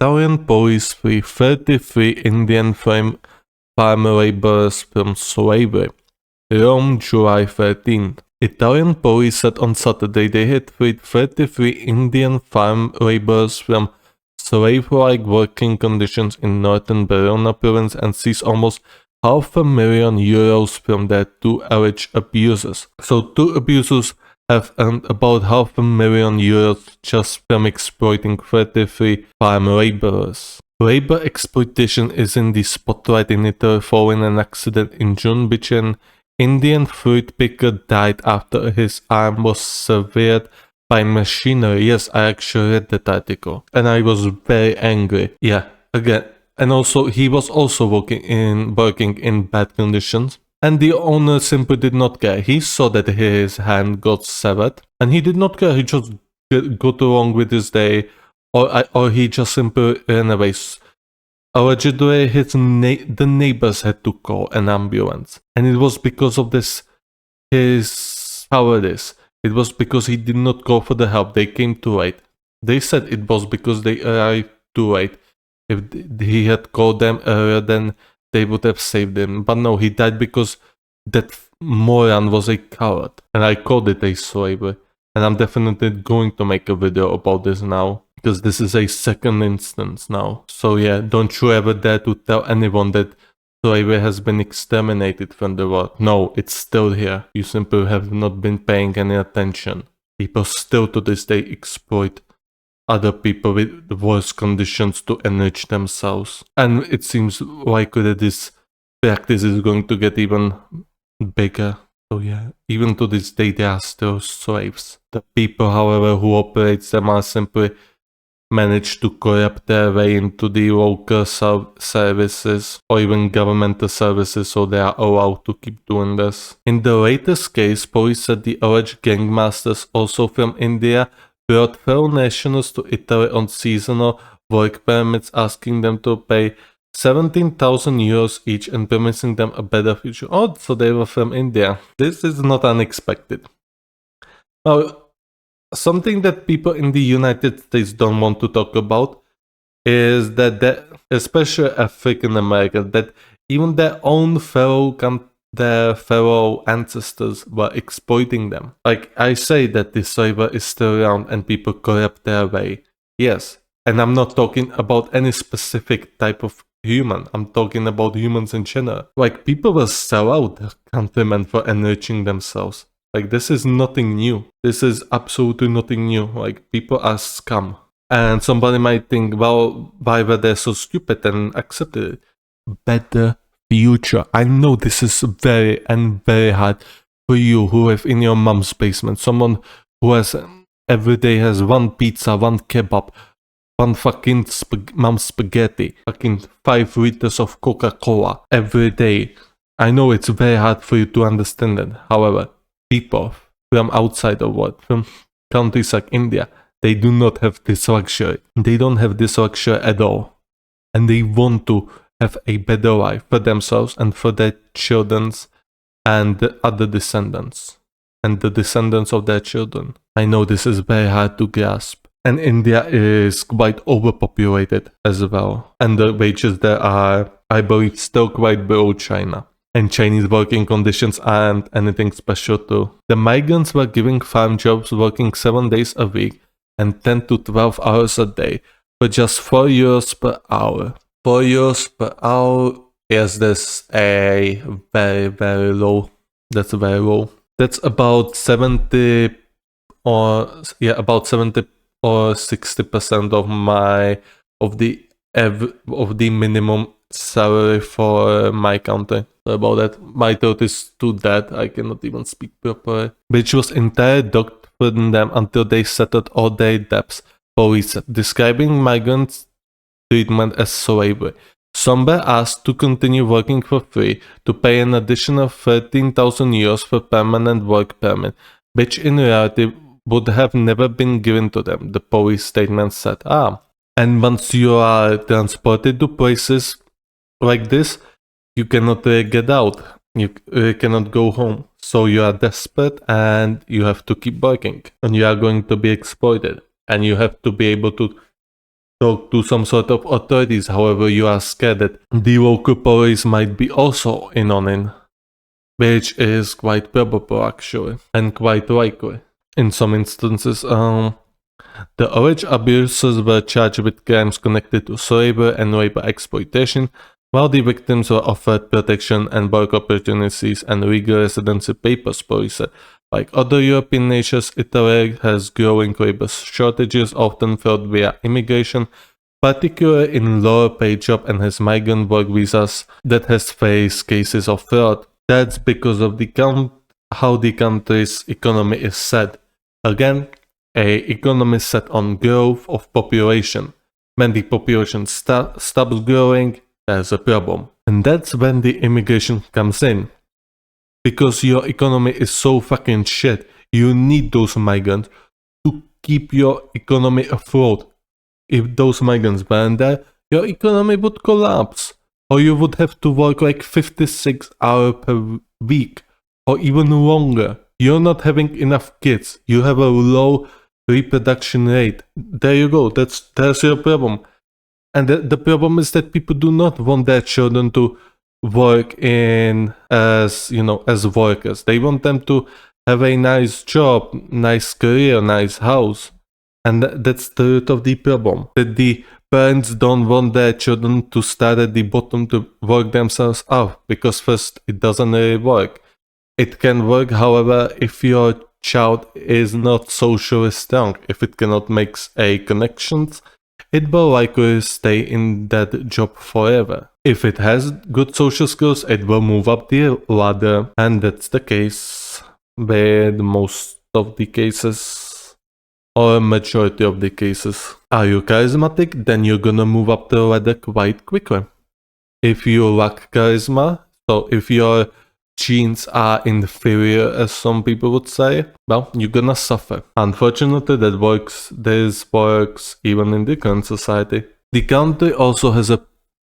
Italian police free 33 Indian farm laborers from slavery. Rome, July 13. Italian police said on Saturday they had freed 33 Indian farm laborers from slave-like working conditions in northern Verona province and seized almost €500,000 from their two alleged abusers. So two abusers have earned about €500,000 just from exploiting 33 farm laborers. Labor exploitation is in the spotlight in Italy following an accident in June which an Indian fruit picker died after his arm was severed by machinery. Yes, I actually read that article and I was very angry. Yeah, again. And also, he was also working in bad conditions. And the owner simply did not care. He saw that his hand got severed and he did not care. He just got along with his day or he just simply ran away. Allegedly, the neighbors had to call an ambulance. And it was because of his cowardice. It was because he did not go for the help. They came too late. They said it was because they arrived too late. If he had called them earlier, then they would have saved him. But no, he died because that moron was a coward. And I called it a slavery. And I'm definitely going to make a video about this now. Because this is a second instance now. So yeah, don't you ever dare to tell anyone that slavery has been exterminated from the world. No, it's still here. You simply have not been paying any attention. People still to this day exploit other people with worse conditions to enrich themselves. And it seems likely that this practice is going to get even bigger. So yeah, even to this day they are still slaves. The people, however, who operate them are simply managed to corrupt their way into the local services or even governmental services, so they are allowed to keep doing this. In the latest case, police said the alleged gangmasters, also from India, brought fellow nationals to Italy on seasonal work permits, asking them to pay €17,000 each and promising them a better future. Oh, so they were from India. This is not unexpected. Now, something that people in the United States don't want to talk about is that, especially African Americans, that even their own fellow ancestors were exploiting them. Like I say that this slavery is still around and people corrupt their way. Yes, and I'm not talking about any specific type of human. I'm talking about humans in general. Like people will sell out their countrymen for enriching themselves. Like this is nothing new. This is absolutely nothing new. Like people are scum. And somebody might think, well, why were they so stupid and accepted it? Better future. I know this is very very hard for you who live in your mom's basement. Someone who has every day has one pizza, one kebab, one fucking mom's spaghetti, fucking 5 liters of Coca-Cola every day. I know it's very hard for you to understand that. However, people from outside the world, from countries like India, they do not have this luxury. They don't have this luxury at all. And they want to have a better life for themselves and for their children and the other descendants. And the descendants of their children. I know this is very hard to grasp. And India is quite overpopulated as well. And the wages there are, I believe, still quite below China. And Chinese working conditions aren't anything special too. The migrants were given farm jobs working 7 days a week and 10 to 12 hours a day for just €4 per hour. €4 per hour, yes, that's a very low. That's very low. That's about 70 or 60% of the minimum salary for my country. About that, my throat is too dead, I cannot even speak properly. Which was entirely docked from them until they settled all their debts, police said, describing migrants' treatment as slavery. Some were asked to continue working for free, to pay an additional €13,000 for permanent work permit, which in reality would have never been given to them, the police statement said. And once you are transported to places like this, you cannot get out. You cannot go home. So you are desperate and you have to keep working. And you are going to be exploited. And you have to be able to talk to some sort of authorities. However, you are scared that the local police might be also in on it, which is quite probable actually, and quite likely. In some instances, the alleged abusers were charged with crimes connected to slavery and labor exploitation, while the victims were offered protection and work opportunities and legal residency papers. Police said. Like other European nations, Italy has growing labor shortages, often filled via immigration, particularly in lower paid jobs, and has migrant work visas that has faced cases of fraud. That's because of how the country's economy is set. Again, a economy set on growth of population. When the population stops growing, there's a problem. And that's when the immigration comes in. Because your economy is so fucking shit, you need those migrants to keep your economy afloat. If those migrants weren't there, your economy would collapse. Or you would have to work like 56 hours per week, or even longer. You're not having enough kids. You have a low reproduction rate. There you go. That's your problem. And the problem is that people do not want their children to work in as workers. They want them to have a nice job, nice career, nice house. And that's the root of the problem. That the parents don't want their children to start at the bottom to work themselves up, because first, it doesn't really work. It can work, however, if your child is not socially strong, if it cannot make a connections, it will likely stay in that job forever. If it has good social skills, it will move up the ladder, and that's the case with most of the cases, or a majority of the cases. Are you charismatic? Then you're gonna move up the ladder quite quickly. If you lack charisma, so if your genes are inferior, as some people would say, well, you're gonna suffer. Unfortunately, this works even in the current society. The country also has a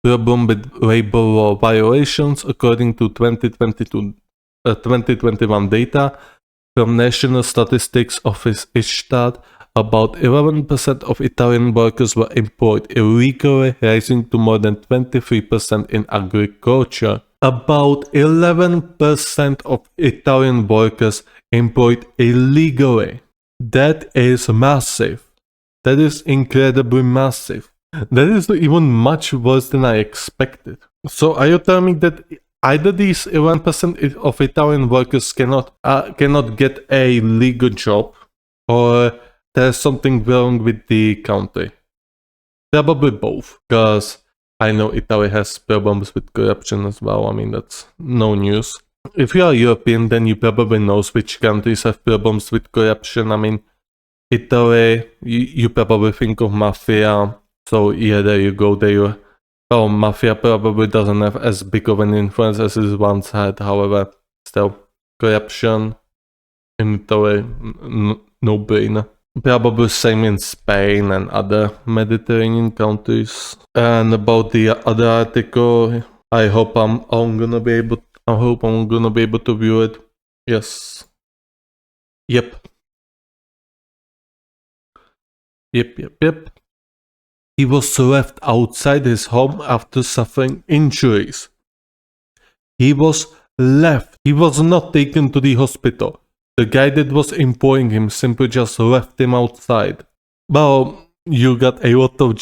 problem with labor law violations, according to 2021 data from National Statistics Office Istat. About 11% of Italian workers were employed illegally, rising to more than 23% in agriculture. About 11% of Italian workers employed illegally. That is massive. That is incredibly massive. That is even much worse than I expected. So are you telling me that either these 11% of Italian workers cannot get a legal job, or there's something wrong with the country? Probably both, because I know Italy has problems with corruption as well. I mean, that's no news. If you are European, then you probably know which countries have problems with corruption. I mean, Italy, you probably think of mafia. So yeah, there you go. Mafia probably doesn't have as big of an influence as it once had. However, still, corruption in Italy, no brainer. Probably same in Spain and other Mediterranean countries. And about the other article, I hope I'm gonna be able to view it. Yes. Yep. He was left outside his home after suffering injuries. He was left. He was not taken to the hospital. The guy that was employing him simply just left him outside. Well, you got a lot to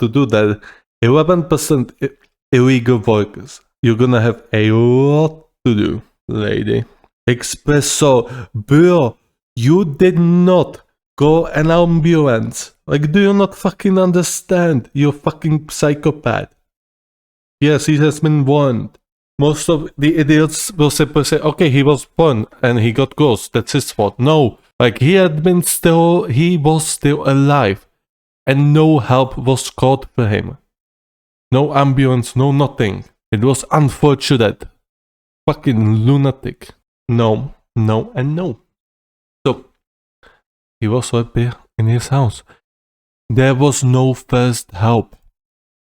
do there. 11% illegal workers. You're gonna have a lot to do, lady. Espresso, bro, you did not call an ambulance. Like, do you not fucking understand? You fucking psychopath. Yes, he has been warned. Most of the idiots will simply say, okay, he was born and he got ghost, that's his fault. No, like he was still alive and no help was called for him. No ambulance, no nothing. It was unfortunate. Fucking lunatic. No, and no. So, he was right there in his house. There was no first help.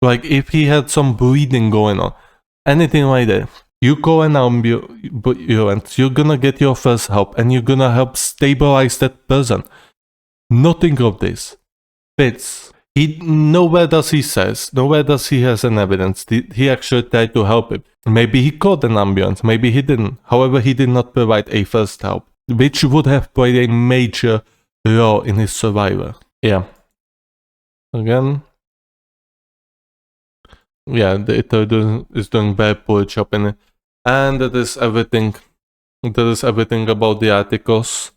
Like if he had some bleeding going on, anything like that, you call an ambulance, you're gonna get your first help and you're gonna help stabilize that person. Nothing of this. Fitz. Nowhere does he has an evidence. He actually tried to help him. Maybe he called an ambulance, maybe he didn't. However, he did not provide a first help, which would have played a major role in his survival. Yeah. Again. Yeah, the editor is doing very poor job in it. And that is everything. That is everything about the articles.